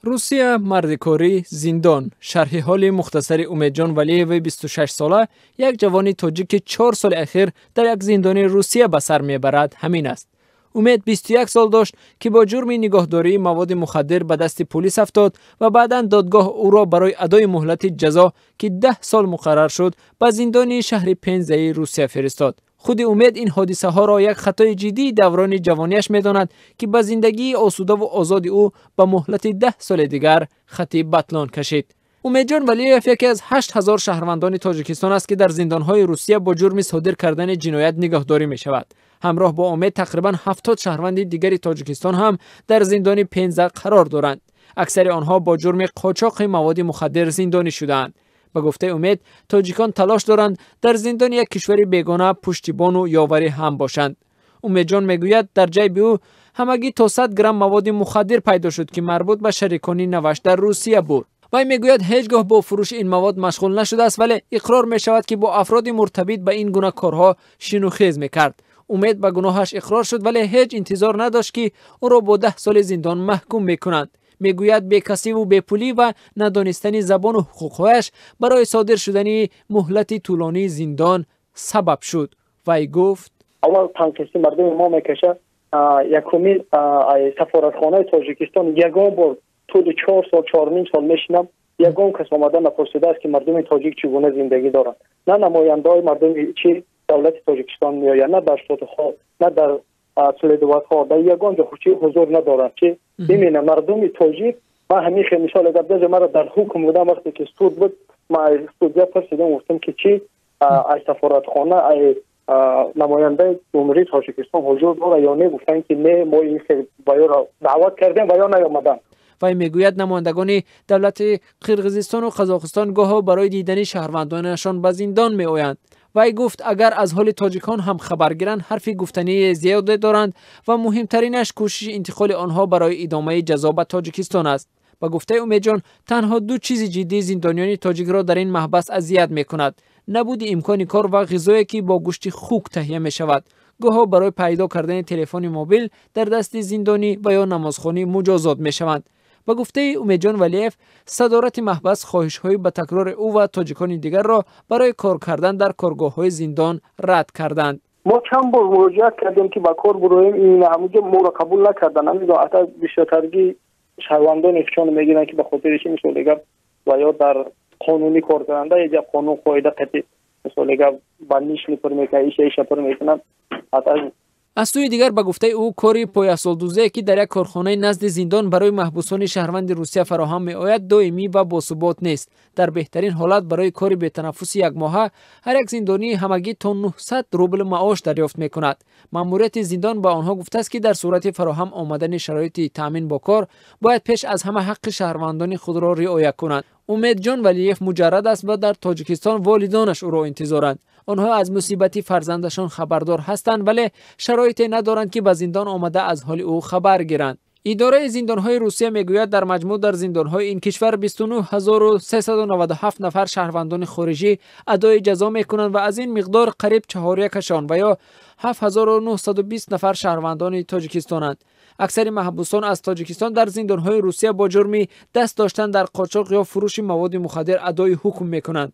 روسیه مردکاری زندان. شرح حال مختصر امیدجان ولییف 26 ساله، یک جوان تاجیک 4 سال اخیر در یک زندان روسیه به سر میبرد همین است. امید 21 سال داشت که با جرم نگهداری مواد مخدر به دست پلیس افتاد و بعداً دادگاه او را برای ادای مهلت جزا که 10 سال مقرر شد به زندان شهر پنزه روسیه فرستاد. خود امید این حادثه ها را یک خطای جدی دوران جوانیش می‌داند که به زندگی آسوده و آزاد او به مهلت 10 سال دیگر خط بطلان کشید. امیدجان ولییف یکی از 8000 شهروندان تاجیکستان است که در زندان‌های روسیه با جرم صادر کردن جنایت نگهداری می‌شود. همراه با امید تقریباً 70 شهروند دیگری تاجیکستان هم در زندان پنزه قرار دارند. اکثر آنها با جرم قاچاق مواد مخدر زندانی شده‌اند. به گفته امید، تاجیکان تلاش دارند در زندان یک کشور بیگانه پشتیبان و یاوری هم باشند. امیدجان میگوید در جیب او همگی تا 100 گرم مواد مخدر پیدا شد که مربوط به شریکانی نوش در روسیه بود. وی میگوید هیچگاه با فروش این مواد مشغول نشده است، ولی اقرار می شود که با افراد مرتبط به این گونه کارها شین و خیز میکرد. امید به گناهش اقرار شد ولی هیچ انتظار نداشت که او را با 10 سال زندان محکوم میکنند. میگوید بی‌کسی و بی‌پولی و ندانستن زبان و حقوقش برای صادر شدن مهلت طولانی زندان سبب شد. وی گفت اول تنقیصی مردم ما میکشه. یکمی سفارتخانه تاجیکستان یگان بار طول 4 سال 4.5 سال میشینم یگان کس آمده نپرسیده است که مردم تاجیک چگونه زندگی دارند. نه نماینده های مردم چی دولت تاجیکستان میآیند، نه در شتات ها، نه در سلیدوات ها، در یگان جا خوشی حضور ندارند که ببینه مردم تاجیک. ما همیشه مثال اگر مرا در حکم بودم وقتی که استود بود ما استودیا پرسیدم گفتم که چی از سفارتخانه از نماینده جمهوری تاجیکستان حضور داره یا نه، گفتن که نه ما این باید را دعوت کردیم و یا نیامدن. وی میگوید نمایندگان دولت قرقیزستان و قزاقستان گاهی برای دیدن شهروندانشان به زندان می آیند. وی گفت اگر از حال تاجیکان هم خبر گیرند حرفی گفتنی زیاد دارند و مهمترینش کوشش انتقال آنها برای ادامه جزا به تاجیکستان است. با گفته امیدجان تنها 2 چیز جدی زندانیان تاجیک را در این محبس اذیت میکند: نبود امکان کار و غذایی که با گوشت خوک تهیه می شود. گاهی برای پیدا کردن تلفن موبیل در دست زندانی و یا نمازخوانی مجازات می شوند. با گفته امیدجان ولییف صدارت محبس خواهش‌های به تکرار او و تاجیکان دیگر را برای کار کردن در کارگاه‌های زندان رد کردند. ما چند بار مراجعه کردیم که با کار برویم، این همونجا ما را قبول نکردن. نمیدونم حتی بیشترگی شهروندان افشان میگیرن که به خاطر چی مثلا دیگه و یا در قانونی کار کننده یا قانون قاعده قطعی مثلا دیگه بندیش می‌کنه که ایش پر میکنن. حتی از سوی دیگر به گفته او کاری پایه‌سال‌دوزی که در یک کارخانه نزد زندان برای محبوسان شهروند روسیه فراهم می‌آید دائمی و باثبات نیست. در بهترین حالت برای کار بی‌تنفس یک ماهه هر یک زندانی همگی تا 900 روبل معاش دریافت می‌کند. مأموریت زندان به آنها گفته است که در صورت فراهم آمدن شرایط تامین با کار باید پیش از همه حق شهروندان خود را رعایت کنند. امیدجان ولییف مجرد است و در تاجیکستان والدانش او را انتظارند. آنها از مصیبت فرزندشان خبردار هستند ولی شرایطی ندارند که به زندان آمده از حال او خبر گیرند. اداره زندان‌های روسیه میگوید در مجموع در زندان‌های این کشور 29397 نفر شهروندان خارجی ادای جزا می‌کنند و از این مقدار قریب 4.1 و یا 7920 نفر شهروندان تاجیکستانند. اکثر محبوسان از تاجیکستان در زندان‌های روسیه با جرم دست داشتن در قاچاق یا فروش مواد مخدر ادای حکم می‌کنند.